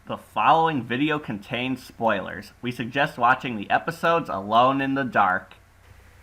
The following video contains spoilers. We suggest watching the episodes alone in the dark.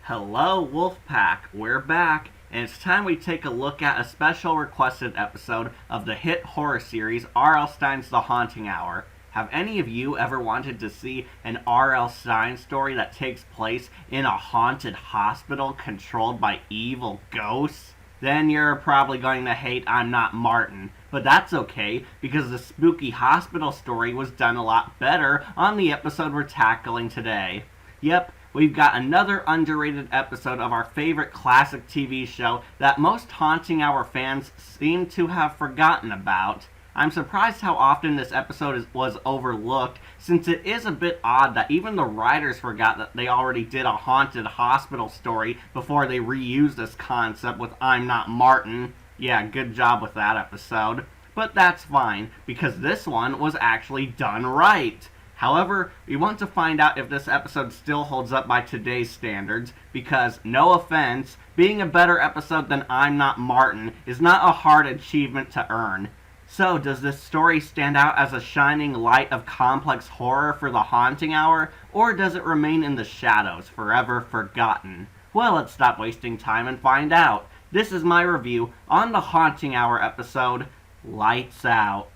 Hello, Wolfpack. We're back, and it's time we take a look at a special requested episode of the hit horror series R.L. Stine's The Haunting Hour. Have any of you ever wanted to see an R.L. Stine story that takes place in a haunted hospital controlled by evil ghosts? Then you're probably going to hate I'm Not Martin. But that's okay, because the spooky hospital story was done a lot better on the episode we're tackling today. Yep, we've got another underrated episode of our favorite classic TV show that most Haunting Hour fans seem to have forgotten about. I'm surprised how often this episode was overlooked, since it is a bit odd that even the writers forgot that they already did a haunted hospital story before they reused this concept with I'm Not Martin. Yeah, good job with that episode. But that's fine, because this one was actually done right. However, we want to find out if this episode still holds up by today's standards, because, no offense, being a better episode than I'm Not Martin is not a hard achievement to earn. So, does this story stand out as a shining light of complex horror for the Haunting Hour, or does it remain in the shadows, forever forgotten? Well, let's stop wasting time and find out. This is my review on the Haunting Hour episode, Lights Out.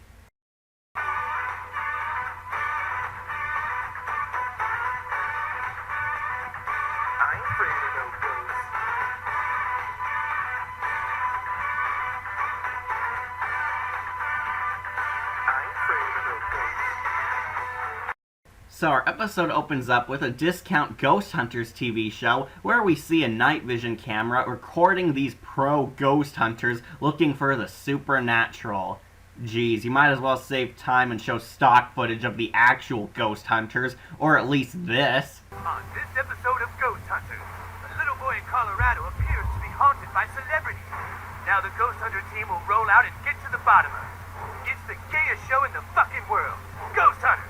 So our episode opens up with a Discount Ghost Hunters TV show where we see a night vision camera recording these pro ghost hunters looking for the supernatural. Geez, you might as well save time and show stock footage of the actual ghost hunters, or at least this. On this episode of Ghost Hunters, a little boy in Colorado appears to be haunted by celebrities. Now the ghost hunter team will roll out and get to the bottom of it. It's the gayest show in the fucking world. Ghost Hunters!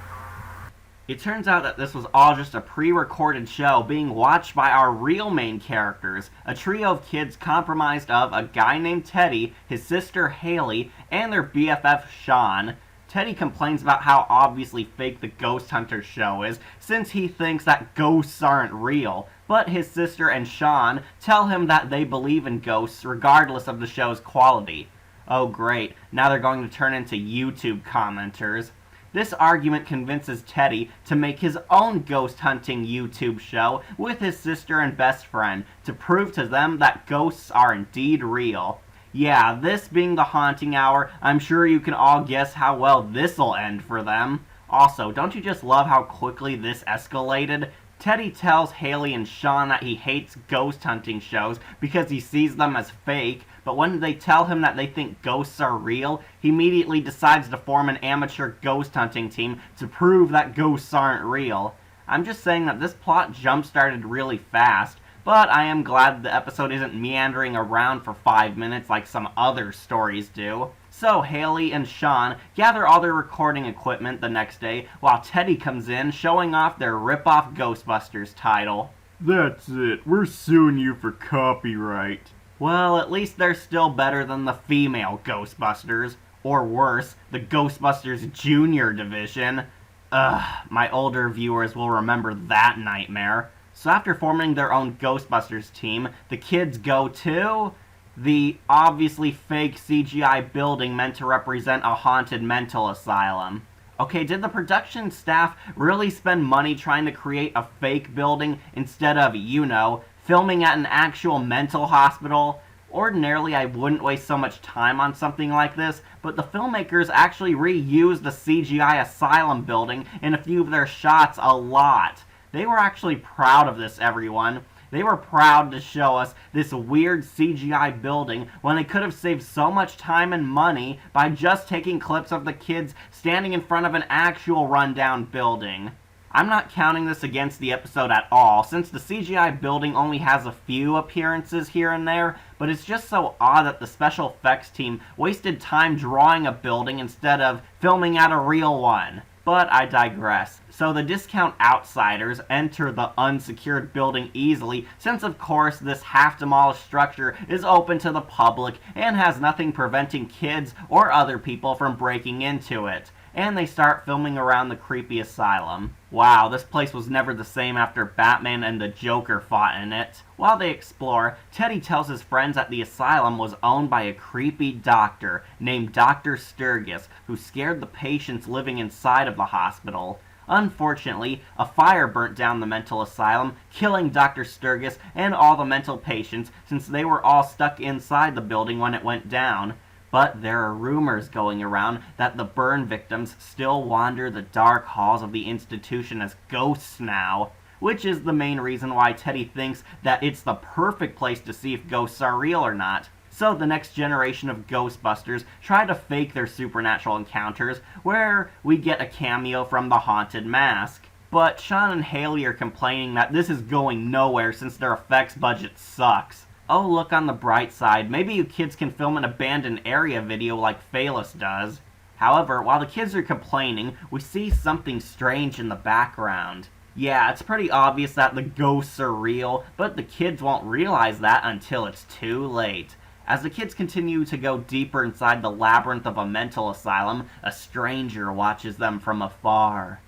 It turns out that this was all just a pre-recorded show being watched by our real main characters, a trio of kids comprised of a guy named Teddy, his sister Haley, and their BFF Sean. Teddy complains about how obviously fake the Ghost Hunter show is, since he thinks that ghosts aren't real, but his sister and Sean tell him that they believe in ghosts regardless of the show's quality. Oh great, now they're going to turn into YouTube commenters. This argument convinces Teddy to make his own ghost hunting YouTube show with his sister and best friend to prove to them that ghosts are indeed real. Yeah, this being the Haunting Hour, I'm sure you can all guess how well this'll end for them. Also, don't you just love how quickly this escalated? Teddy tells Haley and Sean that he hates ghost hunting shows because he sees them as fake, but when they tell him that they think ghosts are real, he immediately decides to form an amateur ghost hunting team to prove that ghosts aren't real. I'm just saying that this plot jump-started really fast, but I am glad the episode isn't meandering around for 5 minutes like some other stories do. So Haley and Sean gather all their recording equipment the next day while Teddy comes in showing off their rip-off Ghostbusters title. That's it. We're suing you for copyright. Well, at least they're still better than the female Ghostbusters. Or worse, the Ghostbusters Junior Division. Ugh, my older viewers will remember that nightmare. So after forming their own Ghostbusters team, the kids go to the obviously fake CGI building meant to represent a haunted mental asylum. Okay, did the production staff really spend money trying to create a fake building instead of, you know, filming at an actual mental hospital? Ordinarily, I wouldn't waste so much time on something like this, but the filmmakers actually reused the CGI asylum building in a few of their shots a lot. They were actually proud of this, everyone. They were proud to show us this weird CGI building when they could have saved so much time and money by just taking clips of the kids standing in front of an actual rundown building. I'm not counting this against the episode at all, since the CGI building only has a few appearances here and there, but it's just so odd that the special effects team wasted time drawing a building instead of filming at a real one. But I digress. So the discount outsiders enter the unsecured building easily, since of course this half-demolished structure is open to the public and has nothing preventing kids or other people from breaking into it. and they start filming around the creepy asylum. Wow, this place was never the same after Batman and the Joker fought in it. While they explore, Teddy tells his friends that the asylum was owned by a creepy doctor named Dr. Sturgis, who scared the patients living inside of the hospital. Unfortunately, a fire burnt down the mental asylum, killing Dr. Sturgis and all the mental patients since they were all stuck inside the building when it went down. But there are rumors going around that the burn victims still wander the dark halls of the institution as ghosts now, which is the main reason why Teddy thinks that it's the perfect place to see if ghosts are real or not. So the next generation of Ghostbusters try to fake their supernatural encounters, where we get a cameo from the Haunted Mask. But Sean and Haley are complaining that this is going nowhere since their effects budget sucks. Oh, look on the bright side, maybe you kids can film an abandoned area video like Phalos does. However, while the kids are complaining, we see something strange in the background. Yeah, it's pretty obvious that the ghosts are real, but the kids won't realize that until it's too late. As the kids continue to go deeper inside the labyrinth of a mental asylum, a stranger watches them from afar.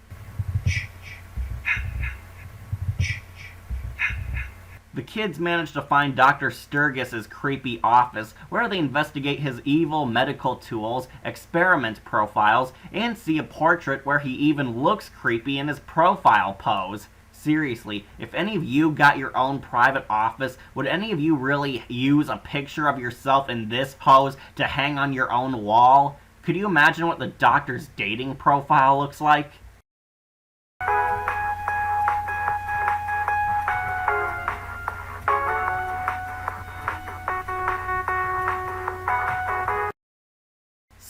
The kids manage to find Dr. Sturgis's creepy office, where they investigate his evil medical tools, experiment profiles, and see a portrait where he even looks creepy in his profile pose. Seriously, if any of you got your own private office, would any of you really use a picture of yourself in this pose to hang on your own wall? Could you imagine what the doctor's dating profile looks like?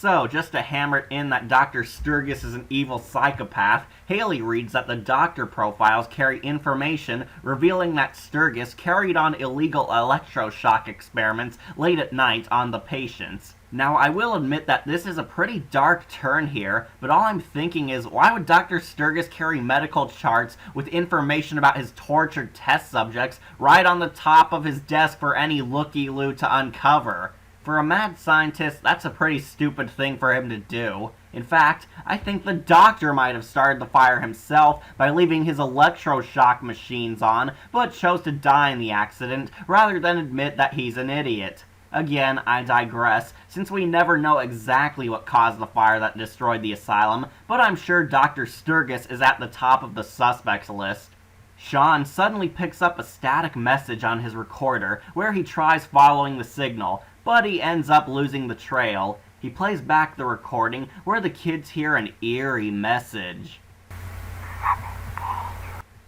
So, just to hammer it in that Dr. Sturgis is an evil psychopath, Haley reads that the doctor profiles carry information revealing that Sturgis carried on illegal electroshock experiments late at night on the patients. Now, I will admit that this is a pretty dark turn here, but all I'm thinking is, why would Dr. Sturgis carry medical charts with information about his tortured test subjects right on the top of his desk for any looky-loo to uncover? For a mad scientist, that's a pretty stupid thing for him to do. In fact, I think the doctor might have started the fire himself by leaving his electroshock machines on, but chose to die in the accident rather than admit that he's an idiot. Again, I digress, since we never know exactly what caused the fire that destroyed the asylum, but I'm sure Dr. Sturgis is at the top of the suspects list. Sean suddenly picks up a static message on his recorder where he tries following the signal, but he ends up losing the trail. He plays back the recording where the kids hear an eerie message.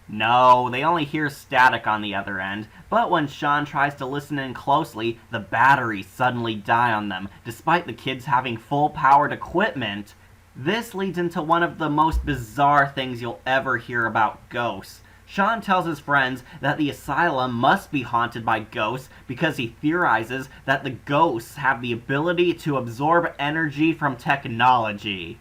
No, they only hear static on the other end, but when Sean tries to listen in closely, the batteries suddenly die on them, despite the kids having full-powered equipment. This leads into one of the most bizarre things you'll ever hear about ghosts. Sean tells his friends that the asylum must be haunted by ghosts because he theorizes that the ghosts have the ability to absorb energy from technology.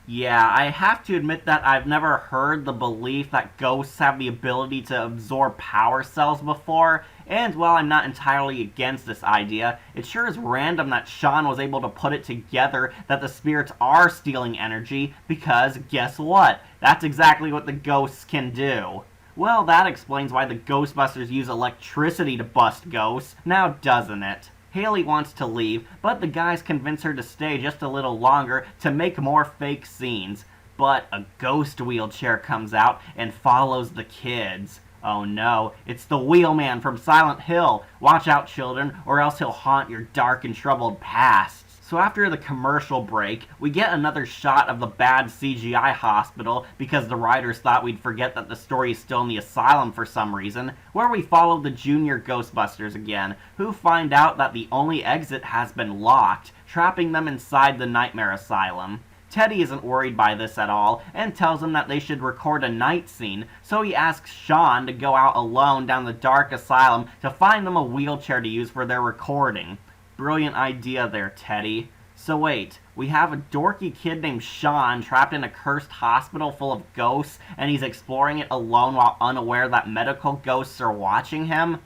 Yeah, I have to admit that I've never heard the belief that ghosts have the ability to absorb power cells before, and while I'm not entirely against this idea, it sure is random that Sean was able to put it together that the spirits are stealing energy, because guess what? That's exactly what the ghosts can do. Well, that explains why the Ghostbusters use electricity to bust ghosts, now doesn't it? Haley wants to leave, but the guys convince her to stay just a little longer to make more fake scenes. But a ghost wheelchair comes out and follows the kids. Oh no, it's the Wheelman from Silent Hill. Watch out, children, or else he'll haunt your dark and troubled pasts. So after the commercial break, we get another shot of the bad CGI hospital because the writers thought we'd forget that the story is still in the asylum for some reason, where we follow the junior Ghostbusters again, who find out that the only exit has been locked, trapping them inside the nightmare asylum. Teddy isn't worried by this at all, and tells them that they should record a night scene, so he asks Sean to go out alone down the dark asylum to find them a wheelchair to use for their recording. Brilliant idea there, Teddy. So wait, we have a dorky kid named Sean trapped in a cursed hospital full of ghosts, and he's exploring it alone while unaware that medical ghosts are watching him?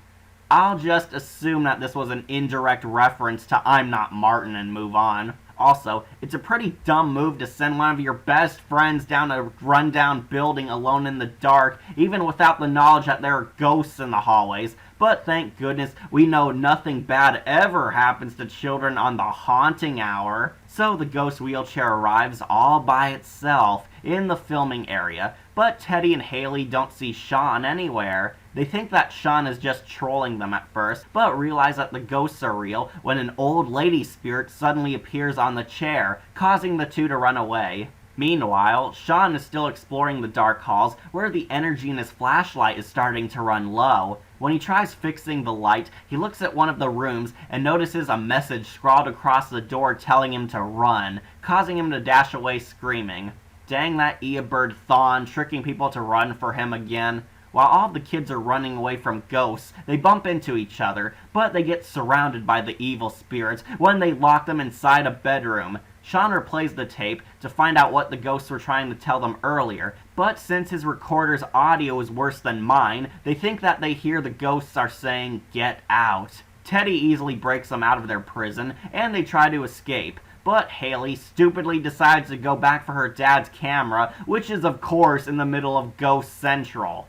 I'll just assume that this was an indirect reference to I'm Not Martin and move on. Also, it's a pretty dumb move to send one of your best friends down a rundown building alone in the dark, even without the knowledge that there are ghosts in the hallways. But thank goodness we know nothing bad ever happens to children on the haunting hour. So the ghost wheelchair arrives all by itself in the filming area, but Teddy and Haley don't see Sean anywhere. They think that Sean is just trolling them at first, but realize that the ghosts are real when an old lady spirit suddenly appears on the chair, causing the two to run away. Meanwhile, Sean is still exploring the dark halls where the energy in his flashlight is starting to run low. When he tries fixing the light, he looks at one of the rooms and notices a message scrawled across the door telling him to run, causing him to dash away screaming. Dang that Eobird Thawne tricking people to run for him again. While all the kids are running away from ghosts, they bump into each other, but they get surrounded by the evil spirits when they lock them inside a bedroom. Sean replays the tape to find out what the ghosts were trying to tell them earlier, but since his recorder's audio is worse than mine, they think that they hear the ghosts are saying, "Get out." Teddy easily breaks them out of their prison, and they try to escape. But Haley stupidly decides to go back for her dad's camera, which is of course in the middle of Ghost Central.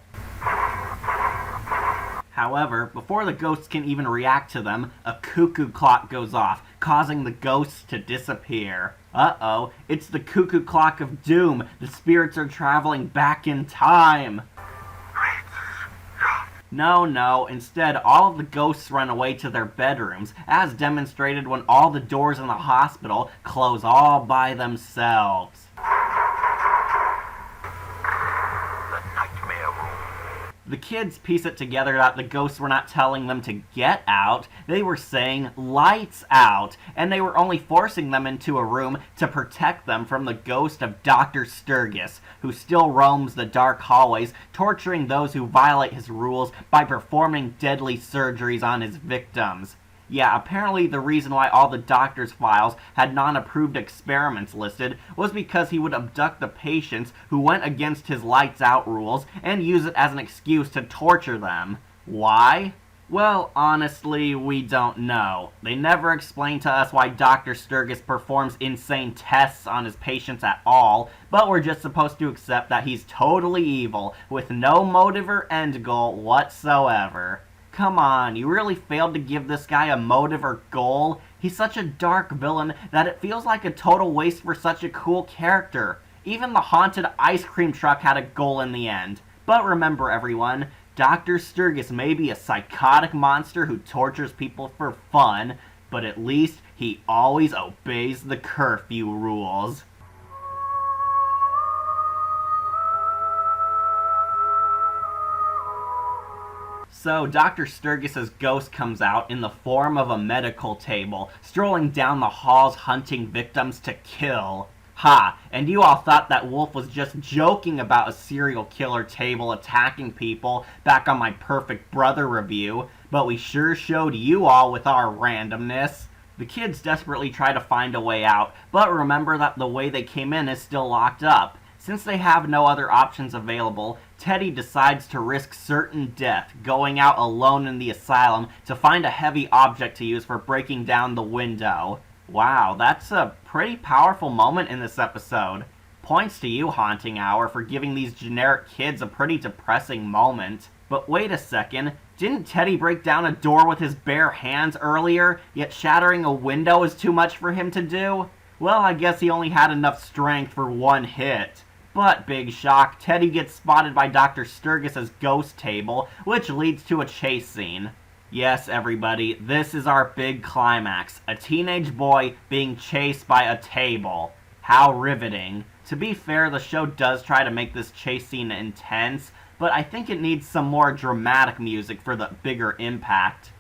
However, before the ghosts can even react to them, a cuckoo clock goes off, causing the ghosts to disappear. Uh-oh, it's the cuckoo clock of doom. The spirits are traveling back in time. No, instead all of the ghosts run away to their bedrooms, as demonstrated when all the doors in the hospital close all by themselves. The kids piece it together that the ghosts were not telling them to get out, they were saying lights out, and they were only forcing them into a room to protect them from the ghost of Dr. Sturgis, who still roams the dark hallways, torturing those who violate his rules by performing deadly surgeries on his victims. Yeah, apparently the reason why all the doctor's files had non-approved experiments listed was because he would abduct the patients who went against his lights out rules and use it as an excuse to torture them. Why? Well, honestly, we don't know. They never explained to us why Dr. Sturgis performs insane tests on his patients at all, but we're just supposed to accept that he's totally evil, with no motive or end goal whatsoever. Come on, you really failed to give this guy a motive or goal? He's such a dark villain that it feels like a total waste for such a cool character. Even the haunted ice cream truck had a goal in the end. But remember everyone, Dr. Sturgis may be a psychotic monster who tortures people for fun, but at least he always obeys the curfew rules. So Dr. Sturgis's ghost comes out in the form of a medical table, strolling down the halls hunting victims to kill. Ha! And you all thought that Wolf was just joking about a serial killer table attacking people back on my Perfect Brother review, but we sure showed you all with our randomness. The kids desperately try to find a way out, but remember that the way they came in is still locked up. Since they have no other options available, Teddy decides to risk certain death, going out alone in the asylum to find a heavy object to use for breaking down the window. Wow, that's a pretty powerful moment in this episode. Points to you, Haunting Hour, for giving these generic kids a pretty depressing moment. But wait a second, didn't Teddy break down a door with his bare hands earlier, yet shattering a window is too much for him to do? Well, I guess he only had enough strength for one hit. But big shock, Teddy gets spotted by Dr. Sturgis's ghost table, which leads to a chase scene. Yes, everybody, this is our big climax. A teenage boy being chased by a table. How riveting. To be fair, the show does try to make this chase scene intense, but I think it needs some more dramatic music for the bigger impact.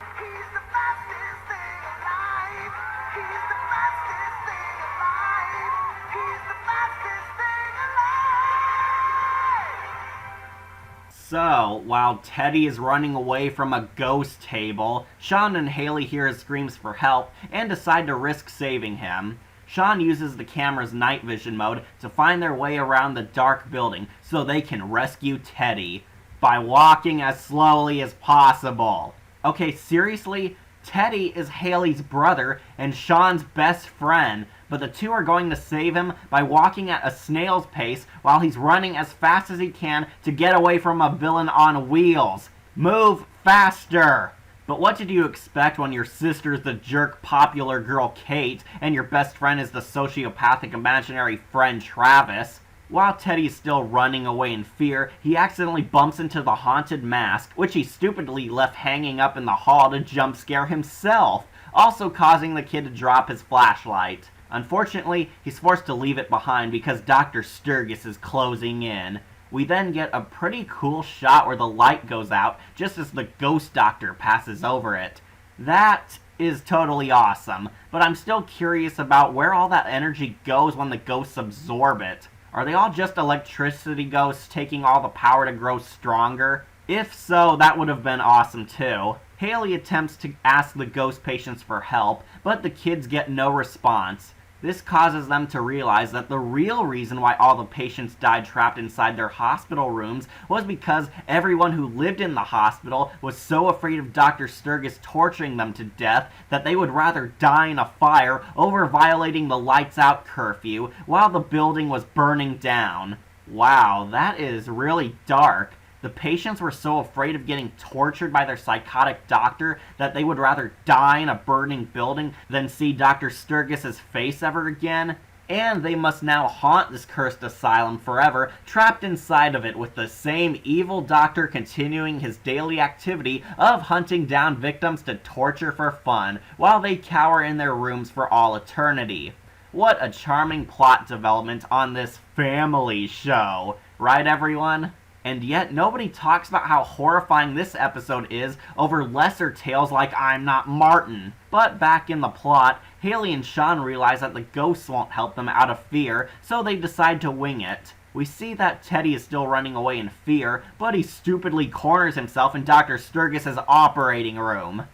So, while Teddy is running away from a ghost table, Sean and Haley hear his screams for help and decide to risk saving him. Sean uses the camera's night vision mode to find their way around the dark building so they can rescue Teddy by walking as slowly as possible. Okay, seriously? Teddy is Haley's brother and Sean's best friend, but the two are going to save him by walking at a snail's pace while he's running as fast as he can to get away from a villain on wheels. Move faster! But what did you expect when your sister's the jerk popular girl Kate and your best friend is the sociopathic imaginary friend Travis? While Teddy's still running away in fear, he accidentally bumps into the haunted mask, which he stupidly left hanging up in the hall to jump scare himself, also causing the kid to drop his flashlight. Unfortunately, he's forced to leave it behind because Dr. Sturgis is closing in. We then get a pretty cool shot where the light goes out just as the ghost doctor passes over it. That is totally awesome, but I'm still curious about where all that energy goes when the ghosts absorb it. Are they all just electricity ghosts taking all the power to grow stronger? If so, that would have been awesome too. Haley attempts to ask the ghost patients for help, but the kids get no response. This causes them to realize that the real reason why all the patients died trapped inside their hospital rooms was because everyone who lived in the hospital was so afraid of Dr. Sturgis torturing them to death that they would rather die in a fire over violating the lights out curfew while the building was burning down. Wow, that is really dark. The patients were so afraid of getting tortured by their psychotic doctor that they would rather die in a burning building than see Dr. Sturgis's face ever again. And they must now haunt this cursed asylum forever, trapped inside of it with the same evil doctor continuing his daily activity of hunting down victims to torture for fun, while they cower in their rooms for all eternity. What a charming plot development on this family show, right everyone? And yet, nobody talks about how horrifying this episode is over lesser tales like I'm Not Martin. But back in the plot, Haley and Sean realize that the ghosts won't help them out of fear, so they decide to wing it. We see that Teddy is still running away in fear, but he stupidly corners himself in Dr. Sturgis's operating room.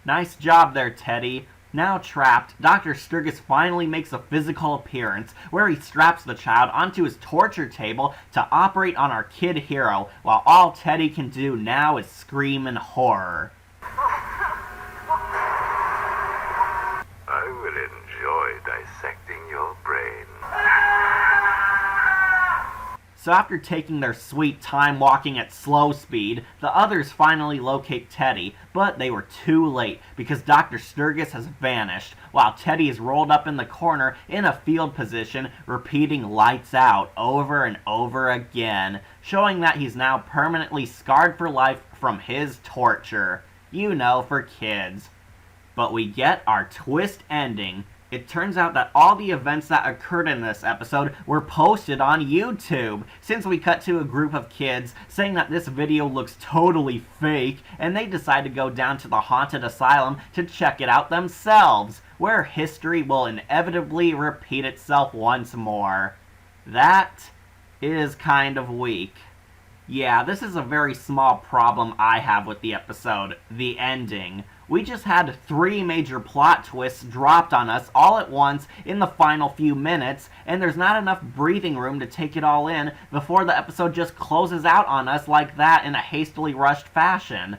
Nice job there, Teddy. Now trapped, Dr. Sturgis finally makes a physical appearance where he straps the child onto his torture table to operate on our kid hero, while all Teddy can do now is scream in horror. I will enjoy dissecting your brain. So after taking their sweet time walking at slow speed, the others finally locate Teddy, but they were too late because Dr. Sturgis has vanished, while Teddy is rolled up in the corner in a field position, repeating lights out over and over again, showing that he's now permanently scarred for life from his torture. You know, for kids. But we get our twist ending. It turns out that all the events that occurred in this episode were posted on YouTube, since we cut to a group of kids saying that this video looks totally fake, and they decide to go down to the haunted asylum to check it out themselves, where history will inevitably repeat itself once more. That is kind of weak. Yeah, this is a very small problem I have with the episode, the ending. We just had 3 major plot twists dropped on us all at once in the final few minutes, and there's not enough breathing room to take it all in before the episode just closes out on us like that in a hastily rushed fashion.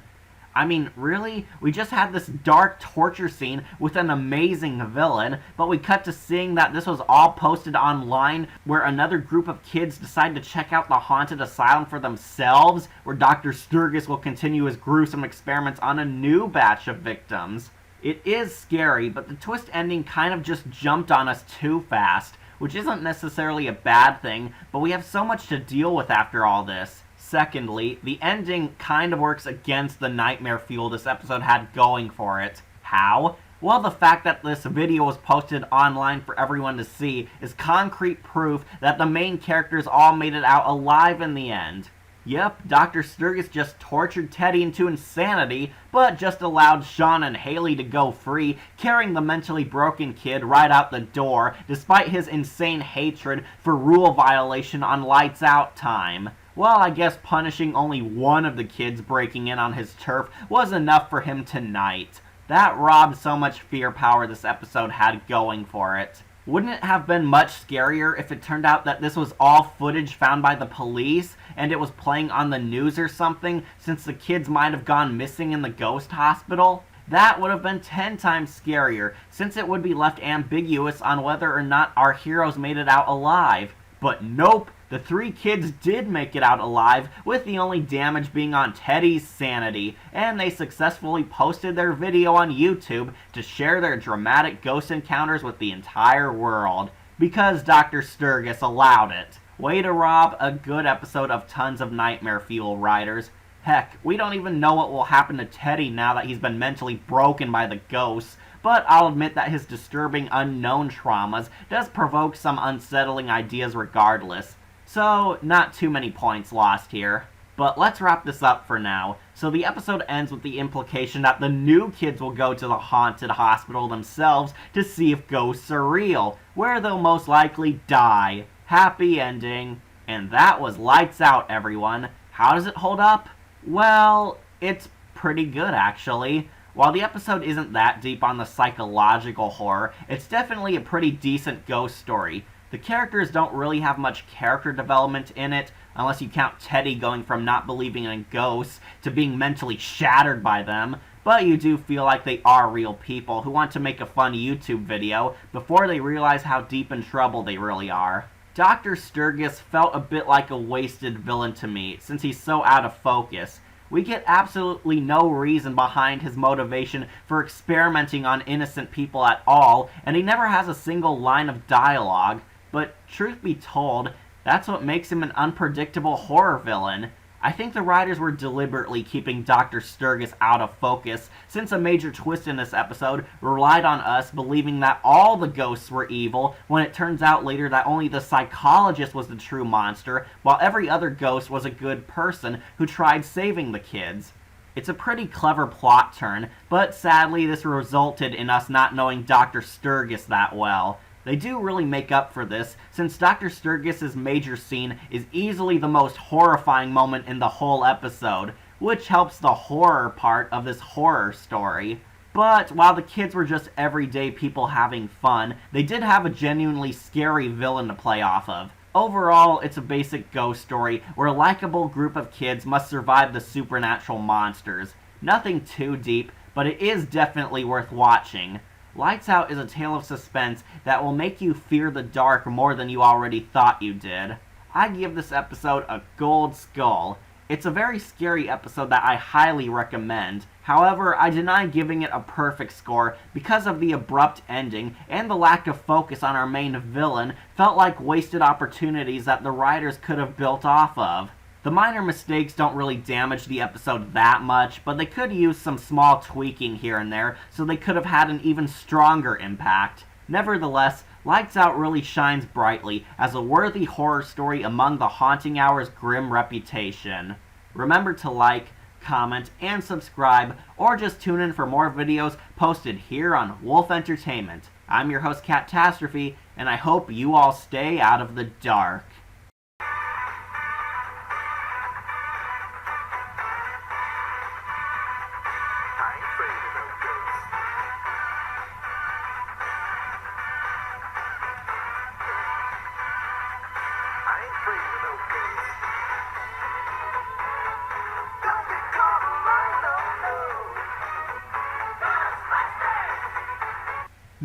I mean, really? We just had this dark torture scene with an amazing villain, but we cut to seeing that this was all posted online where another group of kids decide to check out the haunted asylum for themselves, where Dr. Sturgis will continue his gruesome experiments on a new batch of victims. It is scary, but the twist ending kind of just jumped on us too fast, which isn't necessarily a bad thing, but we have so much to deal with after all this. Secondly, the ending kind of works against the nightmare fuel this episode had going for it. How? Well, the fact that this video was posted online for everyone to see is concrete proof that the main characters all made it out alive in the end. Yep, Dr. Sturgis just tortured Teddy into insanity, but just allowed Sean and Haley to go free, carrying the mentally broken kid right out the door, despite his insane hatred for rule violation on lights out time. Well, I guess punishing only one of the kids breaking in on his turf was enough for him tonight. That robbed so much fear power this episode had going for it. Wouldn't it have been much scarier if it turned out that this was all footage found by the police and it was playing on the news or something, since the kids might have gone missing in the ghost hospital? That would have been 10 times scarier, since it would be left ambiguous on whether or not our heroes made it out alive. But nope, the 3 kids did make it out alive, with the only damage being on Teddy's sanity, and they successfully posted their video on YouTube to share their dramatic ghost encounters with the entire world, because Dr. Sturgis allowed it. Way to rob a good episode of tons of nightmare fuel, writers. Heck, we don't even know what will happen to Teddy now that he's been mentally broken by the ghosts, but I'll admit that his disturbing unknown traumas does provoke some unsettling ideas regardless. So, not too many points lost here. But let's wrap this up for now. So the episode ends with the implication that the new kids will go to the haunted hospital themselves to see if ghosts are real, where they'll most likely die. Happy ending. And that was Lights Out, everyone. How does it hold up? Well, it's pretty good, actually. While the episode isn't that deep on the psychological horror, it's definitely a pretty decent ghost story. The characters don't really have much character development in it, unless you count Teddy going from not believing in ghosts to being mentally shattered by them, but you do feel like they are real people who want to make a fun YouTube video before they realize how deep in trouble they really are. Dr. Sturgis felt a bit like a wasted villain to me, since he's so out of focus. We get absolutely no reason behind his motivation for experimenting on innocent people at all, and he never has a single line of dialogue. But truth be told, that's what makes him an unpredictable horror villain. I think the writers were deliberately keeping Dr. Sturgis out of focus, since a major twist in this episode relied on us believing that all the ghosts were evil, when it turns out later that only the psychologist was the true monster, while every other ghost was a good person who tried saving the kids. It's a pretty clever plot turn, but sadly this resulted in us not knowing Dr. Sturgis that well. They do really make up for this, since Dr. Sturgis' major scene is easily the most horrifying moment in the whole episode, which helps the horror part of this horror story. But while the kids were just everyday people having fun, they did have a genuinely scary villain to play off of. Overall, it's a basic ghost story where a likable group of kids must survive the supernatural monsters. Nothing too deep, but it is definitely worth watching. Lights Out is a tale of suspense that will make you fear the dark more than you already thought you did. I give this episode a gold skull. It's a very scary episode that I highly recommend. However, I deny giving it a perfect score because of the abrupt ending and the lack of focus on our main villain felt like wasted opportunities that the writers could have built off of. The minor mistakes don't really damage the episode that much, but they could use some small tweaking here and there, so they could have had an even stronger impact. Nevertheless, Lights Out really shines brightly as a worthy horror story among the Haunting Hour's grim reputation. Remember to like, comment, and subscribe, or just tune in for more videos posted here on Wolf Entertainment. I'm your host, Catastrophe, and I hope you all stay out of the dark.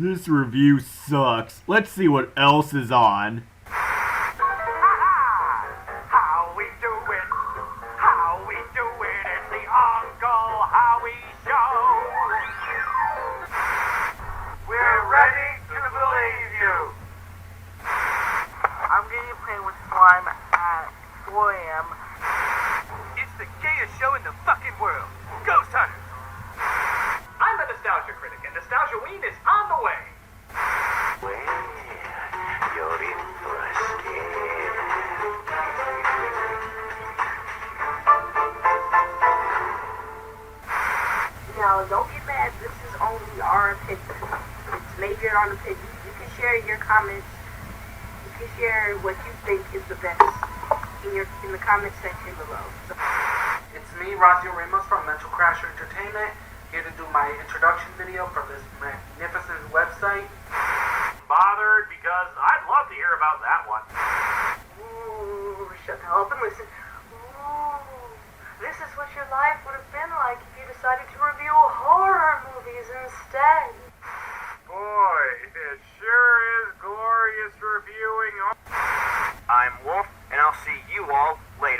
This review sucks. Let's see what else is on. How we do it? How we do it? It's the Uncle Howie Show. We're ready to believe you. I'm getting playing with slime at 4 a.m. It's the gayest show in the fucking world. Ghost Hunters. I'm a nostalgia critic, and Nostalgia Ween is on the way. Well, you're in for a scare. Now, don't get mad. This is only our opinion. It's majored on opinion. You can share your comments. You can share what you think is the best in the comment section below. It's me, Razio Ramos from Mental Crasher Entertainment, here to do my introduction video for this magnificent website. bothered because I'd love to hear about that one. Ooh, shut the hell up and listen. Ooh, this is what your life would have been like if you decided to review horror movies instead. Boy, it sure is glorious reviewing. I'm Wolf, and I'll see you all later.